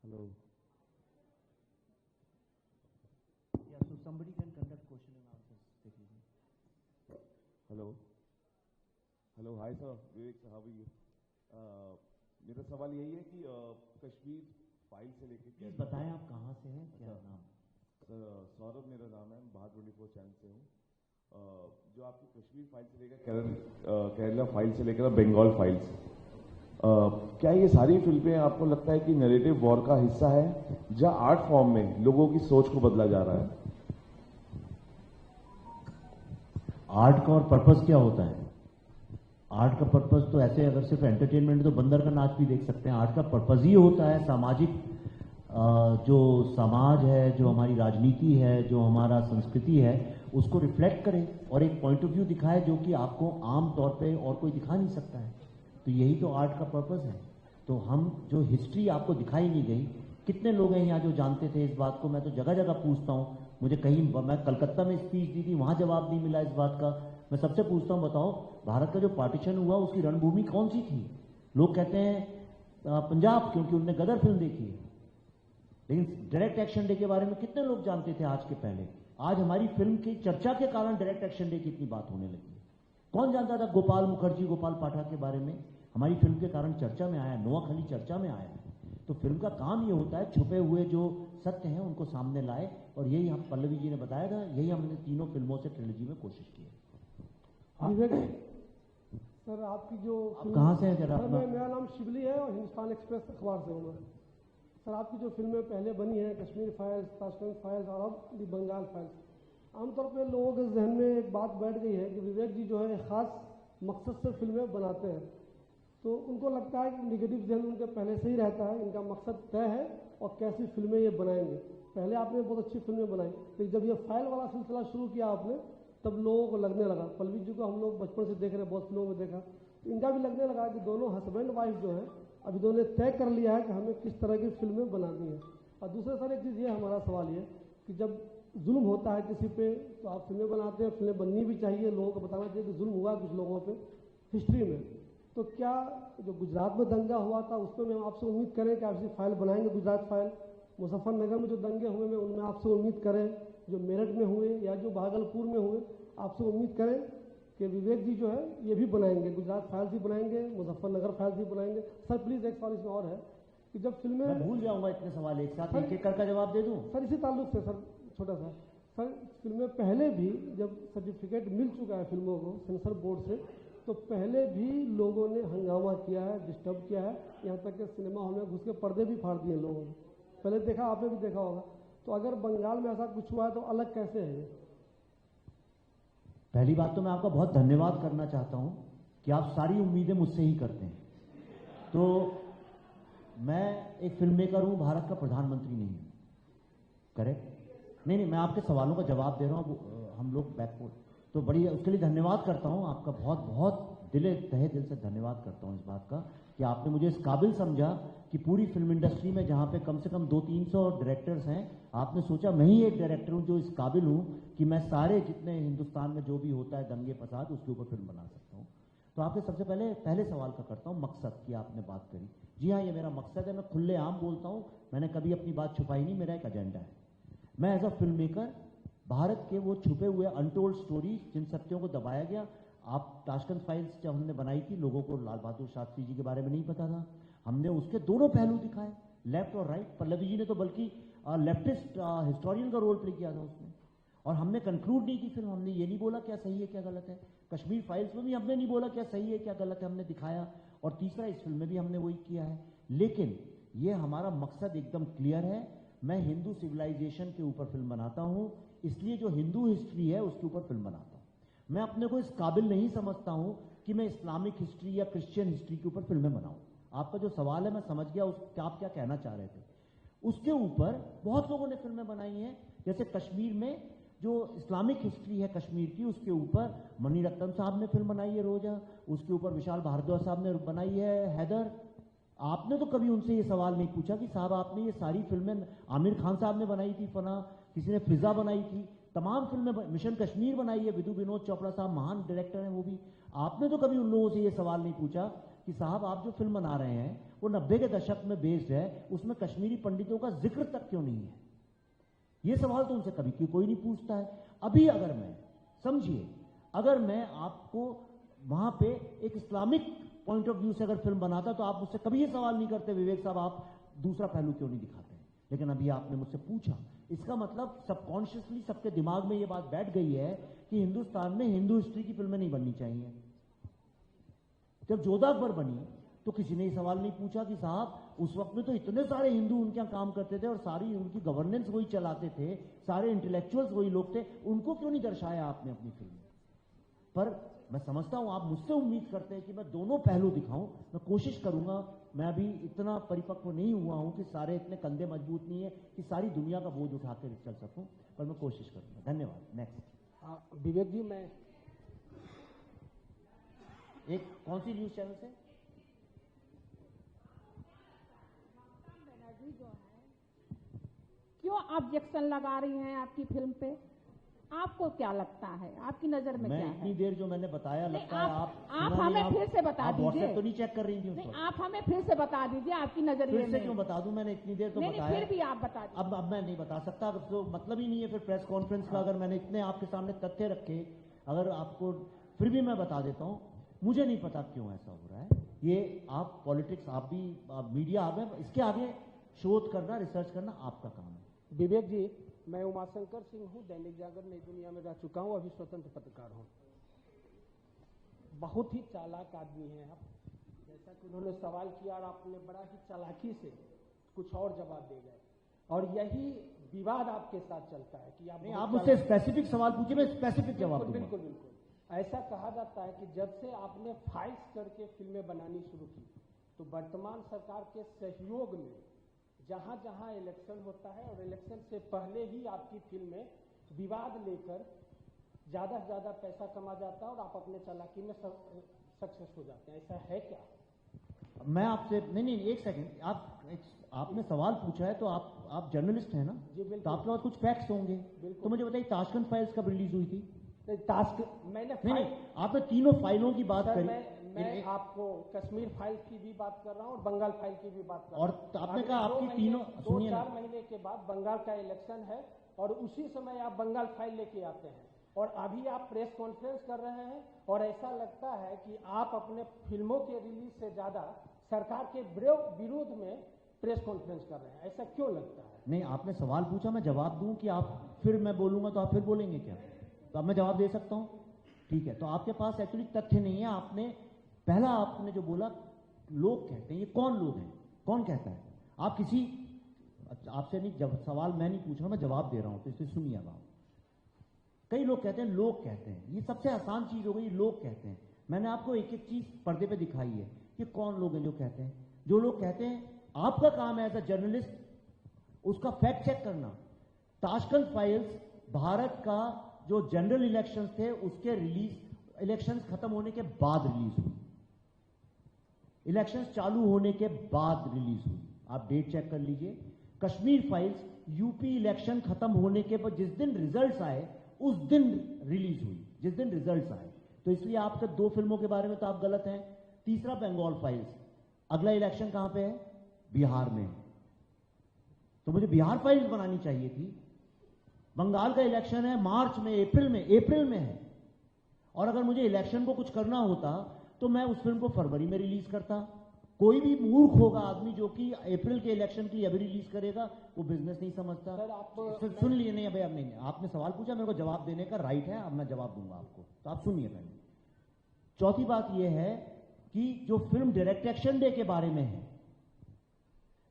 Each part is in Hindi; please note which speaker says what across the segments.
Speaker 1: Hello.
Speaker 2: Yeah, so somebody can conduct question and answers.
Speaker 1: Hello. Hello. Hi sir. Vivek sir, how are you? मेरा सवाल यही है कि कश्मीर फाइल से लेके
Speaker 2: प्लीज बताएं आप कहाँ से हैं, क्या नाम?
Speaker 1: सर सौरभ मेरा नाम है, बाहर 24 चैनल से हूँ। जो आपकी कश्मीर फाइल से लेकर केरला फाइल से लेकर बंगाल फाइल्स, क्या ये सारी फिल्में आपको लगता है कि नैरेटिव वॉर का हिस्सा है या आर्ट फॉर्म में लोगों की सोच को बदला जा रहा है?
Speaker 2: आर्ट का और पर्पस क्या होता है? आर्ट का पर्पस तो ऐसे अगर सिर्फ एंटरटेनमेंट तो बंदर का नाच भी देख सकते हैं। आर्ट का पर्पस ही होता है सामाजिक, जो समाज है, जो हमारी राजनीति है, जो हमारा संस्कृति है, उसको रिफ्लेक्ट करे और एक पॉइंट ऑफ व्यू दिखाए जो कि आपको आम तौर पे और कोई दिखा नहीं सकता है। तो यही तो आर्ट का पर्पस है। तो हम जो हिस्ट्री आपको दिखाई नहीं गई, कितने लोग हैं यहाँ जो जानते थे इस बात को? मैं तो जगह जगह पूछता हूँ, मुझे कहीं, मैं कलकत्ता में स्पीच दी थी, वहां जवाब नहीं मिला इस बात का। मैं सबसे पूछता हूँ, बताओ भारत का जो पार्टीशन हुआ उसकी रणभूमि कौन सी थी? लोग कहते हैं पंजाब, क्योंकि उन्होंने गदर फिल्म देखी है। लेकिन डायरेक्ट एक्शन डे के बारे में कितने लोग जानते थे आज के पहले? आज हमारी फिल्म की चर्चा के कारण डायरेक्ट एक्शन डे की इतनी बात होने लगी है। कौन जानता था गोपाल मुखर्जी, गोपाल पाठक के बारे में? हमारी फिल्म के कारण चर्चा में आया, नोआखली चर्चा में आया। तो फिल्म का काम ये होता है छुपे हुए जो सत्य हैं उनको सामने लाए, और यही हम, पल्लवी जी ने बताया था, यही हमने तीनों फिल्मों से ट्रिलॉजी में कोशिश की है।
Speaker 3: सर आपकी जो
Speaker 2: आप कहाँ से हैं जरा?
Speaker 3: मेरा नाम शिवली है और हिंदुस्तान एक्सप्रेस अखबार से हूँ मैं। सर आपकी जो फिल्में पहले बनी हैं, कश्मीर फाइल्स, ताशकंद फाइल्स और अब दी बंगाल फाइल्स, आमतौर पे लोगों के जहन में एक बात बैठ गई है कि विवेक जी जो है एक ख़ास मकसद से फिल्में बनाते हैं। तो उनको लगता है कि निगेटिव जहन उनके पहले से ही रहता है, इनका मकसद तय है और कैसी फिल्में ये बनाएंगे। पहले आपने बहुत अच्छी फिल्में बनाई, लेकिन जब ये फाइल वाला सिलसिला शुरू किया आपने, तब लोगों को लगने लगा, पल्लवी जी को हम लोग बचपन से देख रहे हैं, बहुत फिल्मों में देखा, तो इनका भी लगने लगा कि दोनों हस्बैंड वाइफ जो है अभी दोनों ने तय कर लिया है कि हमें किस तरह की फिल्में बनानी है। और दूसरा सर एक चीज़ ये हमारा सवाल ये कि जब जुल्म होता है किसी पे तो आप फिल्में बनाते हैं, फिल्में बननी भी चाहिए, लोगों को बताना चाहिए कि जुल्म हुआ कुछ लोगों पे हिस्ट्री में। तो क्या जो गुजरात में दंगा हुआ था उस पर में हम आपसे उम्मीद करें कि आप इसी फाइल बनाएंगे, गुजरात फाइल? मुजफ्फरनगर में जो दंगे हुए में उनमें आपसे उम्मीद करें, जो मेरठ में हुए या जो भागलपुर में हुए, आपसे उम्मीद करें कि विवेक जी जो है ये भी बनाएंगे, गुजरात फाइल्स भी बनाएंगे, मुजफ्फरनगर फाइल्स भी बनाएंगे? सर प्लीज़ एक सवाल इसमें और है कि जब फिल्में,
Speaker 2: मैं भूल जाऊंगा इतने सवाल एक साथ, एक एक करके जवाब दे दूं?
Speaker 3: सर इसी ताल्लुक से सर छोटा सा, सर फिल्में पहले भी जब सर्टिफिकेट मिल चुका है फिल्मों को सेंसर बोर्ड से, तो पहले भी लोगों ने हंगामा किया है, डिस्टर्ब किया है, यहाँ तक कि सिनेमा हॉल में घुस के पर्दे भी फाड़ दिए लोगों ने। पहले देखा, आपने भी देखा होगा। तो अगर बंगाल में ऐसा कुछ हुआ है तो अलग कैसे है?
Speaker 2: पहली बात तो मैं आपका बहुत धन्यवाद करना चाहता हूं कि आप सारी उम्मीदें मुझसे ही करते हैं। तो मैं एक फिल्म मेकर हूं, भारत का प्रधानमंत्री नहीं हूं, करेक्ट? नहीं, मैं आपके सवालों का जवाब दे रहा हूं, हम लोग बैकवर्ड, तो बड़ी उसके लिए धन्यवाद करता हूं आपका, बहुत बहुत तहे दिल से धन्यवाद करता हूं इस बात का कि आपने मुझे इस काबिल समझा कि पूरी फिल्म इंडस्ट्री में जहां पे कम से कम 200-300 डायरेक्टर्स हैं, आपने सोचा मैं ही एक डायरेक्टर हूं जो इस काबिल हूं कि मैं सारे जितने हिंदुस्तान में जो भी होता है दंगे फसाद, उसके ऊपर फिल्म बना सकता हूं। तो आपके सबसे पहले सवाल का करता हूं, मकसद की आपने बात करी। जी हाँ, ये मेरा मकसद है, मैं खुलेआम बोलता हूं, मैंने कभी अपनी बात छुपाई नहीं, मेरा एक एजेंडा है। मैं as a film maker Bharat के वो छुपे हुए अनटोल्ड स्टोरीज, जिन सत्यों को दबाया गया, आप ताशकंद फाइल्स जब हमने बनाई थी, लोगों को लाल बहादुर शास्त्री जी के बारे में नहीं पता था, हमने उसके दोनों पहलू दिखाए, लेफ्ट और राइट। पल्लवी जी ने तो बल्कि लेफ्टिस्ट हिस्टोरियन का रोल प्ले किया था उसमें, और हमने कंक्लूड नहीं की फिल्म, हमने ये नहीं बोला क्या सही है क्या गलत है। कश्मीर फाइल्स में भी हमने नहीं बोला क्या सही है क्या गलत है, हमने दिखाया। और तीसरा, इस फिल्म में भी हमने वही किया है। लेकिन ये हमारा मकसद एकदम क्लियर है, मैं हिंदू सिविलाइजेशन के ऊपर फिल्म बनाता हूं, इसलिए जो हिंदू हिस्ट्री है उसके ऊपर फिल्म बनाता हूं। मैं अपने को इस काबिल नहीं समझता हूं कि मैं इस्लामिक हिस्ट्री या क्रिश्चियन हिस्ट्री के ऊपर फिल्में बनाऊं। आपका जो सवाल है मैं समझ गया, आप क्या कहना चाह रहे थे। उसके ऊपर बहुत लोगों ने फिल्में बनाई हैं, जैसे कश्मीर में जो इस्लामिक हिस्ट्री है कश्मीर की, उसके ऊपर मणिरत्नम साहब ने फिल्म बनाई है रोजा, उसके ऊपर विशाल भारद्वाज साहब ने बनाई है हैदर। आपने तो कभी उनसे ये सवाल नहीं पूछा कि साहब आपने ये सारी फिल्में, आमिर खान साहब ने बनाई थी फना, किसी ने फिजा बनाई थी, तमाम फिल्में, मिशन कश्मीर बनाई है, विधु विनोद चोपड़ा साहब महान डायरेक्टर हैं वो भी। आपने तो कभी उन लोगों से ये सवाल नहीं पूछा कि साहब आप जो फिल्म बना रहे हैं वो 90 के दशक में बेस्ड है, उसमें कश्मीरी पंडितों का जिक्र तक क्यों नहीं है? ये सवाल तो उनसे कभी कोई नहीं पूछता है। अभी अगर मैं, समझिए, अगर मैं आपको वहां पे एक इस्लामिक पॉइंट ऑफ व्यू से अगर फिल्म बनाता तो आप मुझसे कभी ये सवाल नहीं करते, विवेक साहब आप दूसरा पहलू क्यों नहीं दिखाते हैं? लेकिन अभी आपने मुझसे पूछा, इसका मतलब सबकॉन्शियसली सबके दिमाग में ये बात बैठ गई है कि हिंदुस्तान में हिंदू हिस्ट्री की फिल्में नहीं बननी चाहिए। जब जोधा अकबर बनी तो किसी ने ये सवाल नहीं पूछा कि साहब उस वक्त में तो इतने सारे हिंदू उनके यहाँ काम करते थे और सारी उनकी गवर्नेंस वही चलाते थे, सारे इंटेलेक्चुअल्स वही लोग थे, उनको क्यों नहीं दर्शाया आपने अपनी फिल्म में? पर मैं समझता हूं आप मुझसे उम्मीद करते हैं कि मैं दोनों पहलू दिखाऊं। मैं कोशिश करूंगा, मैं अभी इतना परिपक्व नहीं हुआ हूं कि सारे इतने कंधे मजबूत नहीं है कि सारी दुनिया का बोझ उठा कर चल सकूं, पर मैं कोशिश करूंगा। धन्यवाद। नेक्स्ट।
Speaker 3: विवेक जी, मैं
Speaker 2: एक कौन सी न्यूज चैनल से?
Speaker 4: बनर्जी जो है, क्यों ऑब्जेक्शन लगा रही हैं आपकी फिल्म पे? आपको क्या लगता है, आपकी नजर में क्या है?
Speaker 2: इतनी देर जो मैंने बताया लगता है
Speaker 4: आप हमें फिर से बता दीजिए।
Speaker 2: व्हाट्सएप तो नहीं चेक कर रही थी?
Speaker 4: नहीं, आप हमें फिर से बता दीजिए आपकी नजरिए में।
Speaker 2: फिर से क्यों बता दूं? मैंने इतनी देर तो बताया।
Speaker 4: फिर भी आप बता दीजिए।
Speaker 2: अब मैं नहीं बता सकता, अब तो मतलब ही नहीं है फिर प्रेस कॉन्फ्रेंस का। अगर मैंने इतने आपके सामने तथ्य रखे, अगर आपको, फिर भी मैं बता देता हूं, मुझे नहीं पता क्यों ऐसा हो रहा है। ये आप पॉलिटिक्स, आप भी मीडिया, आप इसके आगे शोध करना, रिसर्च करना आपका काम है।
Speaker 3: विवेक जी, मैं उमाशंकर सिंह हूँ, दैनिक जागरण नई दुनिया में रह चुका हूँ, अभी स्वतंत्र पत्रकार हूँ। बहुत ही चालाक आदमी हैं आप, जैसा कि उन्होंने सवाल किया और आपने बड़ा ही चालाकी से कुछ और जवाब दे गए, और यही विवाद आपके साथ चलता है कि
Speaker 2: आप मुझसे स्पेसिफिक सवाल पूछिए, मैं स्पेसिफिक जवाब दूंगा।
Speaker 3: बिल्कुल बिल्कुल। ऐसा कहा जाता है कि जब से आपने फाइल्स करके फिल्में बनानी शुरू की, तो वर्तमान सरकार के सहयोग में जहां जहां इलेक्शन होता है और इलेक्शन से पहले ही आपकी फिल्में विवाद लेकर ज्यादा से ज्यादा पैसा कमा जाता है और आप अपने चालाकी में सक्सेस हो जाते हैं। ऐसा है क्या?
Speaker 2: मैं आपसे नहीं, एक सेकंड, आपने सवाल पूछा है तो आप जर्नलिस्ट हैं ना?
Speaker 3: जी बिल्कुल।
Speaker 2: तो आपके पास कुछ फैक्ट्स होंगे। तो मुझे बताइए, ताशकंद फाइल्स कब रिलीज हुई थी?
Speaker 3: मैंने
Speaker 2: नहीं, आपने तीनों फाइलों की बात करी।
Speaker 3: मैं आपको कश्मीर फाइल की भी बात कर रहा हूँ और बंगाल फाइल की भी बात कर रहा हूँ।
Speaker 2: और आपने कहा आपकी तीनों, सुनिए ना,
Speaker 3: 2-4 महीने के बाद बंगाल का इलेक्शन है और उसी समय आप बंगाल फाइल लेके आते हैं और अभी आप प्रेस कॉन्फ्रेंस कर रहे हैं और ऐसा लगता है कि आप अपने फिल्मों के रिलीज से ज्यादा सरकार के विरोध में प्रेस कॉन्फ्रेंस कर रहे हैं। ऐसा क्यों लगता है?
Speaker 2: नहीं, आपने सवाल पूछा, मैं जवाब दूं कि आप फिर मैं बोलूंगा तो आप फिर बोलेंगे क्या? तो अब मैं जवाब दे सकता हूं? ठीक है। तो आपके पास एक्चुअली तथ्य नहीं है। आपने पहला आपने जो बोला, लोग कहते हैं, ये कौन लोग हैं, कौन कहता है? आप किसी, आपसे नहीं, जब सवाल मैं नहीं पूछ रहा, मैं जवाब दे रहा हूं, तो इसे सुनिए अब आप। कई लोग कहते हैं, लोग कहते हैं, ये सबसे आसान चीज हो गई, लोग कहते हैं। मैंने आपको एक एक चीज पर्दे पे दिखाई है कि कौन लोग हैं जो कहते हैं। जो लोग कहते हैं, आपका काम है एज अ जर्नलिस्ट उसका फैक्ट चेक करना। ताशकंद फाइल्स भारत का जो जनरल इलेक्शंस थे उसके इलेक्शंस खत्म होने के बाद रिलीज हुई, इलेक्शंस चालू होने के बाद रिलीज हुई। आप डेट चेक कर लीजिए। कश्मीर फाइल्स यूपी इलेक्शन खत्म होने के बाद जिस दिन रिजल्ट्स आए उस दिन रिलीज हुई, जिस दिन रिजल्ट्स आए। तो इसलिए आपके 2 फिल्मों के बारे में तो आप गलत हैं। तीसरा, बंगाल फाइल्स, अगला इलेक्शन कहां पे है? बिहार में। तो मुझे बिहार फाइल्स बनानी चाहिए थी। बंगाल का इलेक्शन है मार्च में, अप्रैल में है। और अगर मुझे इलेक्शन को कुछ करना होता तो मैं उस फिल्म को फरवरी में रिलीज करता। कोई भी मूर्ख होगा आदमी जो कि अप्रैल के इलेक्शन की अभी रिलीज करेगा, वो बिजनेस नहीं समझता।
Speaker 3: सर आप
Speaker 2: सुन लिए? नहीं, अभी अब नहीं, आपने सवाल पूछा, मेरे को जवाब देने का राइट है, अब मैं जवाब दूंगा आपको, तो आप सुनिए पहले। चौथी बात यह है कि जो फिल्म डायरेक्ट एक्शन डे के बारे में है,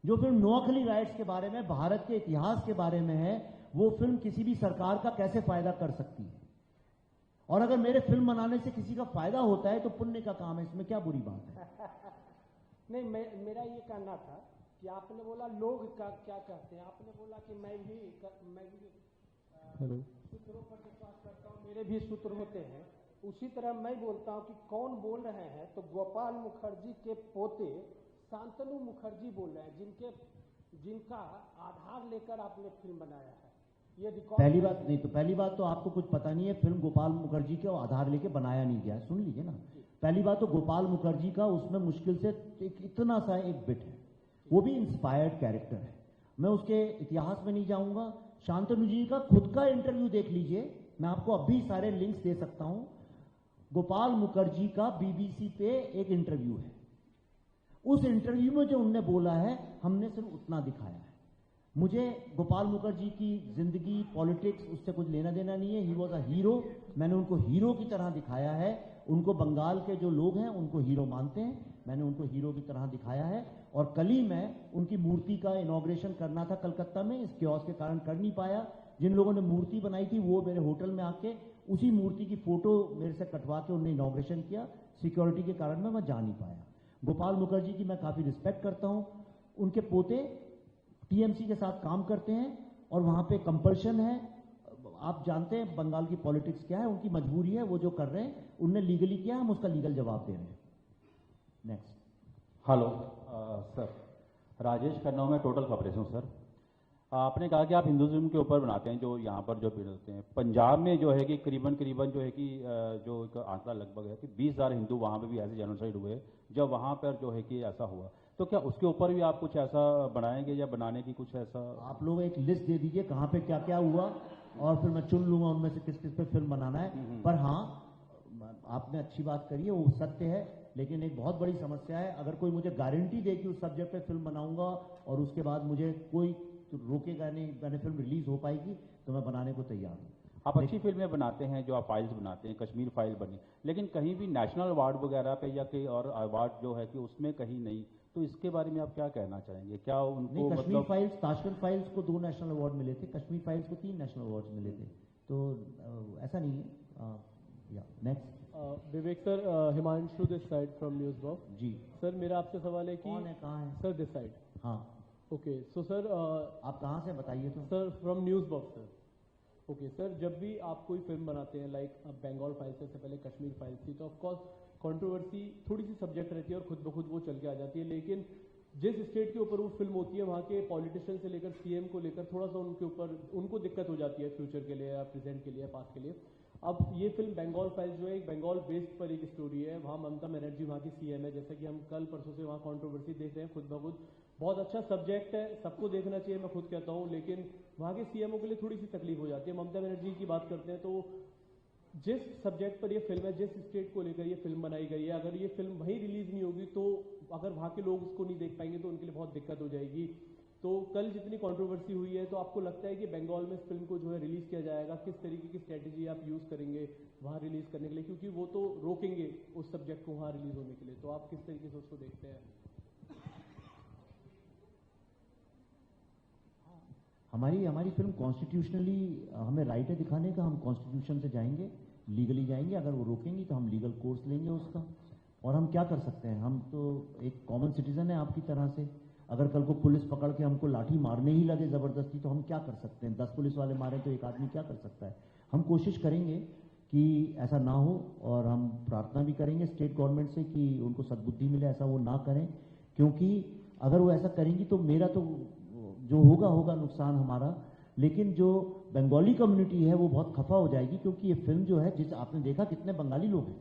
Speaker 2: जो फिल्म नोआखली राइट्स के बारे में, भारत के इतिहास के बारे में है, वो फिल्म किसी भी सरकार का कैसे फायदा कर सकती है? और अगर मेरे फिल्म बनाने से किसी का फायदा होता है तो पुण्य का काम है, इसमें क्या बुरी बात है?
Speaker 3: नहीं, मेरा ये कहना था कि आपने बोला लोग क्या कहते हैं, आपने बोला कि मैं भी सूत्रों पर विश्वास करता हूँ, मेरे भी सूत्र होते हैं। उसी तरह मैं बोलता हूँ कि कौन बोल रहे हैं, तो गोपाल मुखर्जी के पोते शांतनु मुखर्जी बोल रहे हैं, जिनका आधार लेकर आपने फिल्म बनाया है। ये
Speaker 2: पहली बात नहीं, तो पहली बात तो आपको कुछ पता नहीं है, फिल्म गोपाल मुखर्जी के आधार लेके बनाया नहीं गया। सुन लीजिए ना, पहली बात तो गोपाल मुखर्जी का उसमें मुश्किल से इतना सा एक बिट है, वो भी इंस्पायर्ड कैरेक्टर है। मैं उसके इतिहास में नहीं जाऊंगा। शांतनु जी का खुद का इंटरव्यू देख लीजिए, मैं आपको अभी सारे लिंक्स दे सकता हूं। गोपाल मुखर्जी का बीबीसी पे एक इंटरव्यू है, उस इंटरव्यू में जो उनने बोला है हमने सिर्फ उतना दिखाया है। मुझे गोपाल मुखर्जी की जिंदगी, पॉलिटिक्स, उससे कुछ लेना देना नहीं है। ही वॉज अ हीरो, मैंने उनको हीरो की तरह दिखाया है। उनको बंगाल के जो लोग हैं उनको हीरो मानते हैं, मैंने उनको हीरो की तरह दिखाया है। और कल ही मैं उनकी मूर्ति का इनॉग्रेशन करना था कलकत्ता में, इस क्योस के कारण कर नहीं पाया। जिन लोगों ने मूर्ति बनाई थी वो मेरे होटल में आके उसी मूर्ति की फोटो मेरे से कटवा के उन्होंने इनॉग्रेशन किया। सिक्योरिटी के कारण मैं जा नहीं पाया। गोपाल मुखर्जी की मैं काफी रिस्पेक्ट करता हूं। उनके पोते टीएमसी के साथ काम करते हैं और वहां पे कंपल्शन है। आप जानते हैं बंगाल की पॉलिटिक्स क्या है, उनकी मजबूरी है, वो जो कर रहे हैं उनने लीगली किया, हम उसका लीगल जवाब दे रहे हैं। Next.
Speaker 5: Hello sir, Rajesh Khanna, मैं टोटल खबरें हूँ सर। आपने कहा कि आप हिंदुज्म के ऊपर बनाते हैं, जो यहाँ पर जो पीड़ित होते हैं। पंजाब में जो है कि करीबन जो है कि जो एक आंकड़ा लगभग है कि 20,000 हिंदू वहाँ पे भी ऐसे जेनोसाइड हुए जब वहाँ पर जो है कि ऐसा हुआ। तो क्या उसके ऊपर भी आप कुछ ऐसा बनाएंगे या बनाने की कुछ ऐसा?
Speaker 2: आप लोग एक लिस्ट दे दीजिए कहाँ पे क्या क्या हुआ और फिर मैं चुन लूंगा उनमें से किस किस पे फिल्म बनाना है। पर हाँ, आपने अच्छी बात करी है, वो सत्य है, लेकिन एक बहुत बड़ी समस्या है। अगर कोई मुझे गारंटी दे कि उस सब्जेक्ट पे फिल्म बनाऊंगा और उसके बाद मुझे कोई रोकेगा नहीं, मैंने फिल्म रिलीज हो पाएगी, तो मैं बनाने को तैयार हूँ।
Speaker 5: आप अच्छी फिल्में बनाते हैं, जो आप फाइल्स बनाते हैं, कश्मीर फाइल बनी, लेकिन कहीं भी नेशनल अवार्ड वगैरह पे या कहीं और अवार्ड जो है कि उसमें कहीं नहीं। तो इसके बारे में आप क्या कहना चाहेंगे? क्या उनको
Speaker 2: कश्मीर फाइल्स, ताशकंद फाइल्स को 2 नेशनल अवार्ड मिले थे, कश्मीर फाइल्स को 3 नेशनल अवार्ड मिले थे, तो ऐसा नहीं है। Next.
Speaker 6: Vivek sir, Himanshu this side from News Box.
Speaker 2: जी
Speaker 6: सर, मेरा आपसे सवाल है कि
Speaker 2: कौन है, कहाँ है?
Speaker 6: Sir this side.
Speaker 2: हाँ
Speaker 6: ओके, सो सर
Speaker 2: आप कहाँ से बताइए तो।
Speaker 6: Sir from News Box sir. Okay sir, जब भी आप कोई फिल्म बनाते हैं, लाइक बंगाल फाइल्स से पहले कश्मीर फाइल्स थी, तो ऑफकोर्स कंट्रोवर्सी थोड़ी सी सब्जेक्ट रहती है और खुद ब खुद वो चल के आ जाती है। लेकिन जिस स्टेट के ऊपर वो फिल्म होती है, वहाँ के पॉलिटिशियन से लेकर सीएम को लेकर थोड़ा सा उनके ऊपर उनको दिक्कत हो जाती है, फ्यूचर के लिए या प्रेजेंट के लिए या पास्ट के लिए। अब ये फिल्म बंगाल फाइल्स जो है, एक बंगाल बेस्ड पर एक स्टोरी है। वहाँ ममता बनर्जी वहाँ की सीएम है, जैसा कि हम कल परसों से वहाँ कंट्रोवर्सी देख रहे हैं खुद ब खुद। बहुत अच्छा सब्जेक्ट है, सबको देखना चाहिए, मैं खुद कहता हूँ, लेकिन वहाँ के सीएमओ के लिए थोड़ी सी तकलीफ हो जाती है। ममता बनर्जी की बात करते हैं तो जिस सब्जेक्ट पर ये फिल्म है, जिस स्टेट को लेकर ये फिल्म बनाई गई है, अगर ये फिल्म वहीं रिलीज नहीं होगी तो अगर वहाँ के लोग उसको नहीं देख पाएंगे तो उनके लिए बहुत दिक्कत हो जाएगी। तो कल जितनी कंट्रोवर्सी हुई है, तो आपको लगता है कि बंगाल में इस फिल्म को जो है रिलीज किया जाएगा, किस तरीके की स्ट्रेटेजी आप यूज करेंगे वहाँ रिलीज करने के लिए, क्योंकि वो तो रोकेंगे उस सब्जेक्ट को वहाँ रिलीज होने के लिए। तो आप किस तरीके से उसको देखते हैं?
Speaker 2: हमारी फिल्म कॉन्स्टिट्यूशनली हमें राइट है दिखाने का, हम कॉन्स्टिट्यूशन से जाएंगे, लीगली जाएंगे। अगर वो रोकेंगी तो हम लीगल कोर्स लेंगे उसका। और हम क्या कर सकते हैं, हम तो एक कॉमन सिटीजन है आपकी तरह से। अगर कल को पुलिस पकड़ के हमको लाठी मारने ही लगे ज़बरदस्ती, तो हम क्या कर सकते हैं? 10 पुलिस वाले मारे तो एक आदमी क्या कर सकता है? हम कोशिश करेंगे कि ऐसा ना हो, और हम प्रार्थना भी करेंगे स्टेट गवर्नमेंट से कि उनको सद्बुद्धि मिले, ऐसा वो ना करें। क्योंकि अगर वो ऐसा करेंगी तो मेरा तो जो होगा नुकसान हमारा, लेकिन जो बंगाली कम्युनिटी है वो बहुत खफा हो जाएगी। क्योंकि ये फिल्म जो है, जिस आपने देखा कितने बंगाली लोग हैं,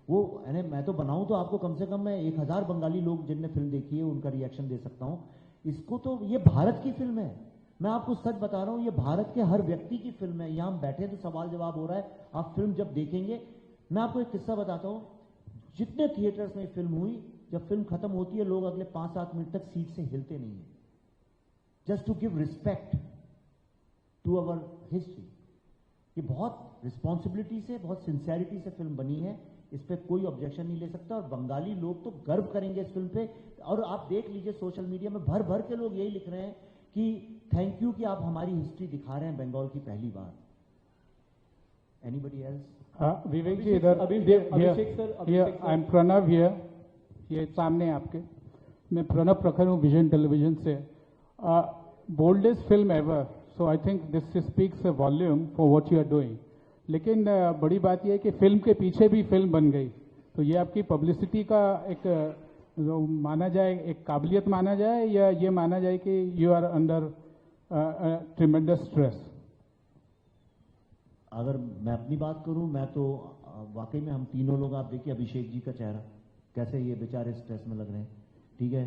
Speaker 2: वो यानी मैं तो बनाऊं तो आपको कम से कम मैं 1000 बंगाली लोग जिनने फिल्म देखी है उनका रिएक्शन दे सकता हूं। इसको तो ये भारत की फिल्म है, मैं आपको सच बता रहा हूं, ये भारत के हर व्यक्ति की फिल्म है। यहां हम बैठे तो सवाल जवाब हो रहा है, आप फिल्म जब देखेंगे। मैं आपको एक किस्सा बताता हूं, जितने थिएटर्स में फिल्म हुई, जब फिल्म खत्म होती है लोग अगले 5-7 मिनट तक सीट से हिलते नहीं है, just to give respect to our history. ये बहुत रिस्पॉन्सिबिलिटी से, बहुत सिंसियरिटी से फिल्म बनी है, इस पे कोई ऑब्जेक्शन नहीं ले सकता। और बंगाली लोग तो गर्व करेंगे इस फिल्म पे। और आप देख लीजिए सोशल मीडिया में भर भर के लोग यही लिख रहे हैं कि थैंक यू कि आप हमारी हिस्ट्री दिखा रहे हैं बंगाल की पहली बार। Anybody else?
Speaker 7: विवेक जी इधर,
Speaker 6: Abhishek sir,
Speaker 7: I am Pranav here, ये सामने आपके। मैं प्रणव प्रखर हूँ विजन टेलीविजन से। Boldest film ever, so I think this speaks a volume for what you are doing. लेकिन बड़ी बात यह है कि फिल्म के पीछे भी फिल्म बन गई, तो ये आपकी पब्लिसिटी का एक माना जाए, एक काबिलियत माना जाए, या ये माना जाए कि you are under tremendous stress?
Speaker 2: अगर मैं अपनी बात करूं, मैं तो वाकई में हम तीनों लोग, आप देखिए अभिषेक जी का चेहरा कैसे ये बेचारे स्ट्रेस में लग रहे हैं, ठीक है।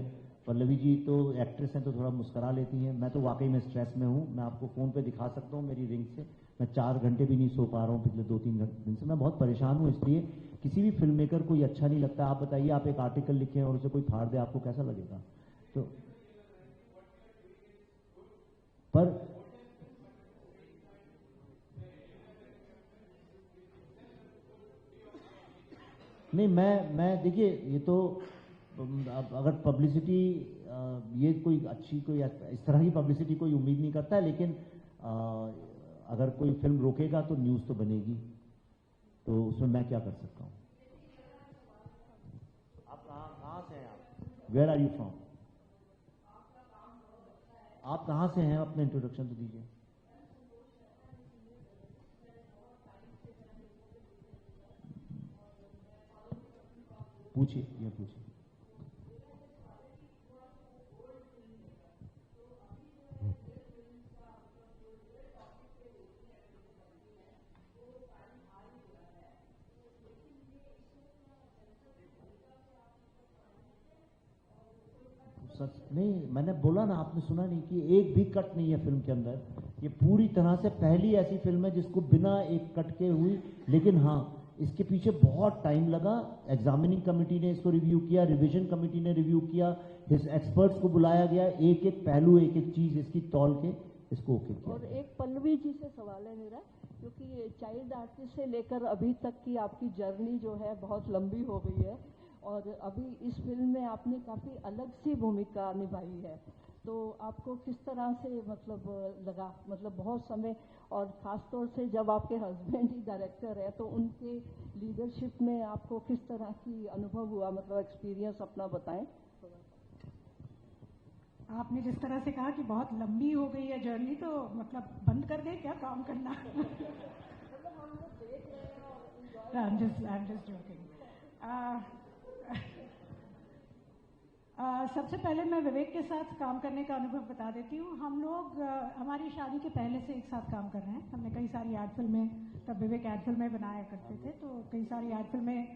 Speaker 2: पल्लवी जी तो एक्ट्रेस हैं तो थोड़ा मुस्करा लेती हैं, मैं तो वाकई में स्ट्रेस में हूँ। मैं आपको फ़ोन पे दिखा सकता हूँ मेरी रिंग से, मैं 4 घंटे भी नहीं सो पा रहा हूँ पिछले 2-3 दिन से। मैं बहुत परेशान हूँ, इसलिए किसी भी फिल्म मेकर को ये अच्छा नहीं लगता। आप बताइए, आप एक आर्टिकल लिखें और उसे कोई फाड़ दे, आपको कैसा लगेगा? तो पर नहीं, मैं देखिए, ये तो अगर पब्लिसिटी, ये कोई अच्छी, कोई इस तरह की पब्लिसिटी कोई उम्मीद नहीं करता है, लेकिन अगर कोई फिल्म रोकेगा तो न्यूज़ तो बनेगी, तो उसमें मैं क्या कर सकता हूँ? आप कहाँ से हैं? आप वेयर आर यू फ्रॉम? आप कहाँ से हैं? अपना इंट्रोडक्शन तो दीजिए। पूछिए, ये पूछिए। नहीं, मैंने बोला ना, आपने सुना नहीं कि एक भी कट नहीं है फिल्म के अंदर। ये पूरी तरह से पहली ऐसी फिल्म है जिसको बिना एक कट के हुई, लेकिन हाँ, इसके पीछे बहुत टाइम लगा। एग्जामिनिंग कमेटी ने इसको रिव्यू किया, रिवीजन कमेटी ने रिव्यू किया, इस एक्सपर्ट्स को बुलाया गया, एक एक पहलू, एक एक चीज इसकी तौल के इसको ओके किया।
Speaker 8: और एक पल्लवी जी से सवाल है मेरा, क्योंकि चाइल्ड आर्टिस्ट से लेकर अभी तक की आपकी जर्नी जो है बहुत लंबी हो गई है, और अभी इस फिल्म में आपने काफ़ी अलग सी भूमिका निभाई है, तो आपको किस तरह से मतलब लगा, मतलब बहुत समय, और ख़ास तौर से जब आपके हस्बैंड ही डायरेक्टर है तो उनके लीडरशिप में आपको किस तरह की अनुभव हुआ, मतलब एक्सपीरियंस अपना बताएं।
Speaker 9: आपने जिस तरह से कहा कि बहुत लंबी हो गई है जर्नी, तो मतलब बंद कर दे क्या काम करना? I'm just joking. सबसे पहले मैं विवेक के साथ काम करने का अनुभव बता देती हूँ। हम लोग हमारी शादी के पहले से एक साथ काम कर रहे हैं। हमने कई सारी एड फिल्में, तब विवेक एड फिल्में बनाया करते थे, तो कई सारी एड फिल्में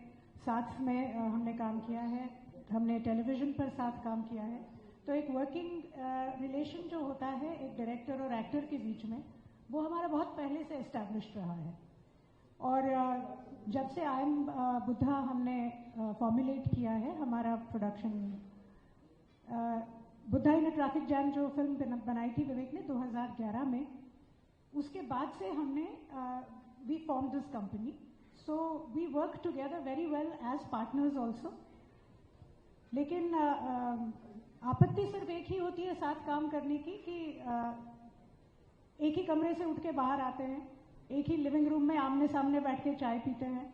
Speaker 9: साथ में हमने काम किया है। हमने टेलीविज़न पर साथ काम किया है। तो एक वर्किंग रिलेशन जो होता है एक डायरेक्टर और एक्टर के बीच में, वो हमारा बहुत पहले से इस्टेब्लिश्ड रहा है। और जब से आई एम बुद्धा हमने फॉर्मुलेट किया है हमारा production, Buddha in traffic jam जो फिल्म बनाई थी विवेक ने 2011 में, उसके बाद से हमने we form this company, so we work together very well as partners also. लेकिन आपत्ति सिर्फ एक ही होती है साथ काम करने की कि एक ही कमरे से उठ के बाहर आते हैं, एक ही लिविंग रूम में आमने सामने बैठ के चाय पीते हैं,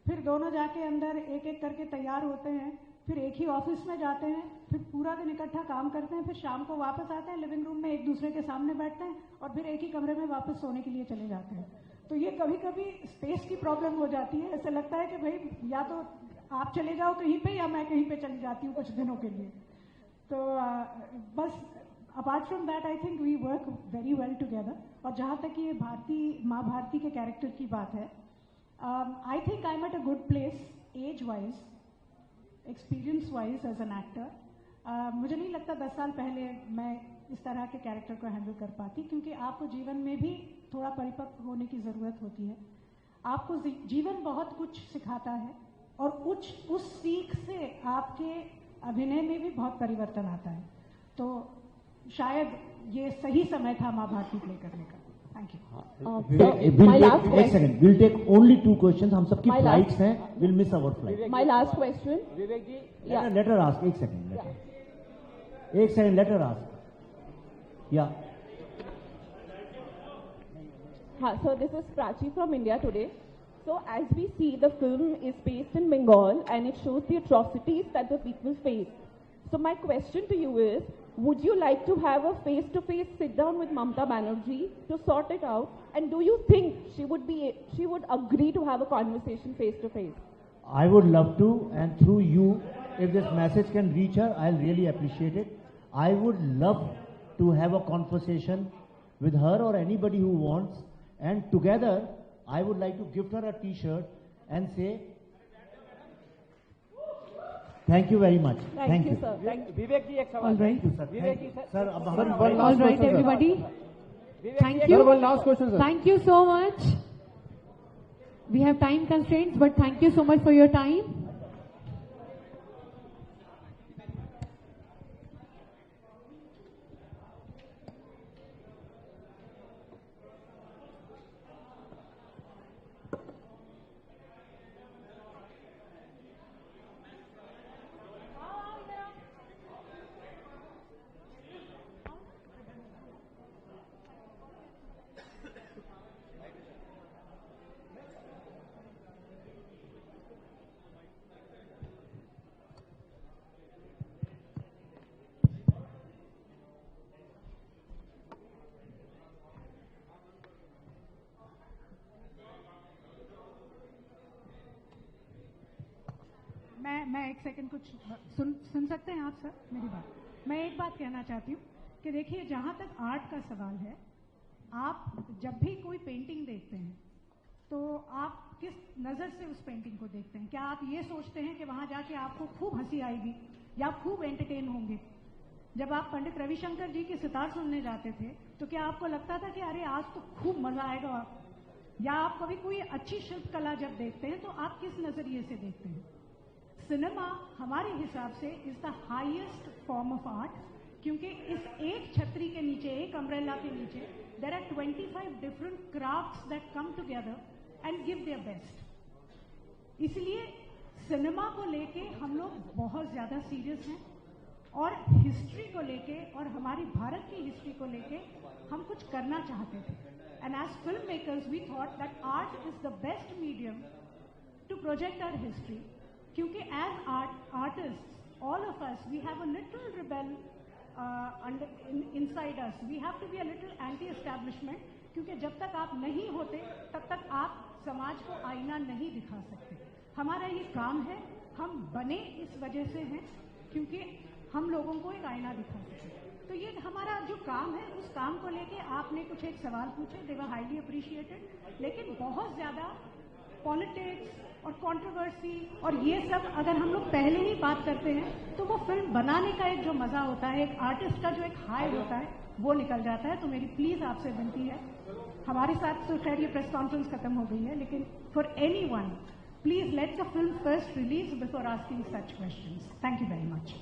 Speaker 9: फिर दोनों जाके अंदर एक एक करके तैयार होते हैं, फिर एक ही ऑफिस में जाते हैं, फिर पूरा दिन इकट्ठा काम करते हैं, फिर शाम को वापस आते हैं, लिविंग रूम में एक दूसरे के सामने बैठते हैं और फिर एक ही कमरे में वापस सोने के लिए चले जाते हैं। तो ये कभी कभी स्पेस की प्रॉब्लम हो जाती है। ऐसा लगता है कि भाई या तो आप चले जाओ कहीं पे या मैं कहीं पे चली जाती हूँ कुछ दिनों के लिए। तो बस apart from that I think we work very well together. और जहाँ तक ये माँ भारती के कैरेक्टर की बात है, I think I am at a good place age wise, experience wise as an actor. मुझे नहीं लगता 10 साल पहले मैं इस तरह के कैरेक्टर को हैंडल कर पाती, क्योंकि आपको जीवन में भी थोड़ा परिपक्व होने की ज़रूरत होती है। आपको जीवन बहुत कुछ सिखाता है और उस सीख से आपके अभिनय में भी बहुत परिवर्तन आता है। तो शायद ये सही समय था माँ भारती प्ले करने का। Thank you.
Speaker 2: एक second, will take only 2 questions. हम सबकी फ्लाइट्स हैं, will miss our flight.
Speaker 8: My last question
Speaker 5: Vivek ji,
Speaker 2: let her ask. एक सेकंड, लेट हर आस्क। या
Speaker 8: so this is Prachi from India Today. So as we see, the film is based in Bengal and it shows the atrocities that the people face. So my question to you is, would you like to have a face-to-face sit-down with Mamata Banerjee to sort it out? And do you think she would agree to have a conversation face-to-face?
Speaker 2: I would love to, and through you, if this message can reach her, I'll really appreciate it. I would love to have a conversation with her or anybody who wants, and together I would like to gift her a t-shirt and say thank you very much.
Speaker 4: Thank you, sir.
Speaker 10: Vivek ji एक सवाल।
Speaker 9: All right.
Speaker 2: Thank you, sir.
Speaker 10: Vivek ji
Speaker 2: sir अब
Speaker 10: सर,
Speaker 2: हम
Speaker 9: All right, everybody. Thank you.
Speaker 6: One last question, sir.
Speaker 9: Thank you so much. We have time constraints, but thank you so much for your time. मैं एक सेकंड कुछ सुन सकते हैं आप सर मेरी बात। मैं एक बात कहना चाहती हूँ कि देखिए, जहाँ तक आर्ट का सवाल है, आप जब भी कोई पेंटिंग देखते हैं तो आप किस नज़र से उस पेंटिंग को देखते हैं? क्या आप ये सोचते हैं कि वहाँ जाके आपको खूब हंसी आएगी या खूब एंटरटेन होंगे? जब आप पंडित रविशंकर जी की सितार सुनने जाते थे तो क्या आपको लगता था कि अरे आज तो खूब मजा आएगा? या आप कभी कोई अच्छी शिल्पकला जब देखते हैं तो आप किस नजरिए से देखते हैं? सिनेमा हमारे हिसाब से is the highest form of art, क्योंकि इस एक छतरी के नीचे, एक अम्ब्रेला के नीचे, there are 25 different crafts that come together and give their best. इसलिए सिनेमा को लेके हम लोग बहुत ज्यादा सीरियस हैं और हिस्ट्री को लेके और हमारी भारत की हिस्ट्री को लेके हम कुछ करना चाहते थे। And as film makers we thought that art is the best medium to project our history, क्योंकि as artist all of us we have a little rebel inside us, we have to be a little anti establishment, क्योंकि जब तक आप नहीं होते तब तक आप समाज को आईना नहीं दिखा सकते। हमारा ये काम है, हम बने इस वजह से हैं क्योंकि हम लोगों को एक आईना दिखा सके। तो ये हमारा जो काम है, उस काम को लेके आपने कुछ एक सवाल पूछे, दे वर हाईली अप्रिशिएटेड, लेकिन बहुत ज्यादा पॉलिटिक्स और कंट्रोवर्सी और ये सब अगर हम लोग पहले ही बात करते हैं तो वो फिल्म बनाने का एक जो मजा होता है, एक आर्टिस्ट का जो एक हाई होता है, वो निकल जाता है। तो मेरी प्लीज आपसे विनती है, हमारे साथ तो खैर ये प्रेस कॉन्फ्रेंस खत्म हो गई है, लेकिन for anyone please let the film first release before asking such questions. Thank you very much.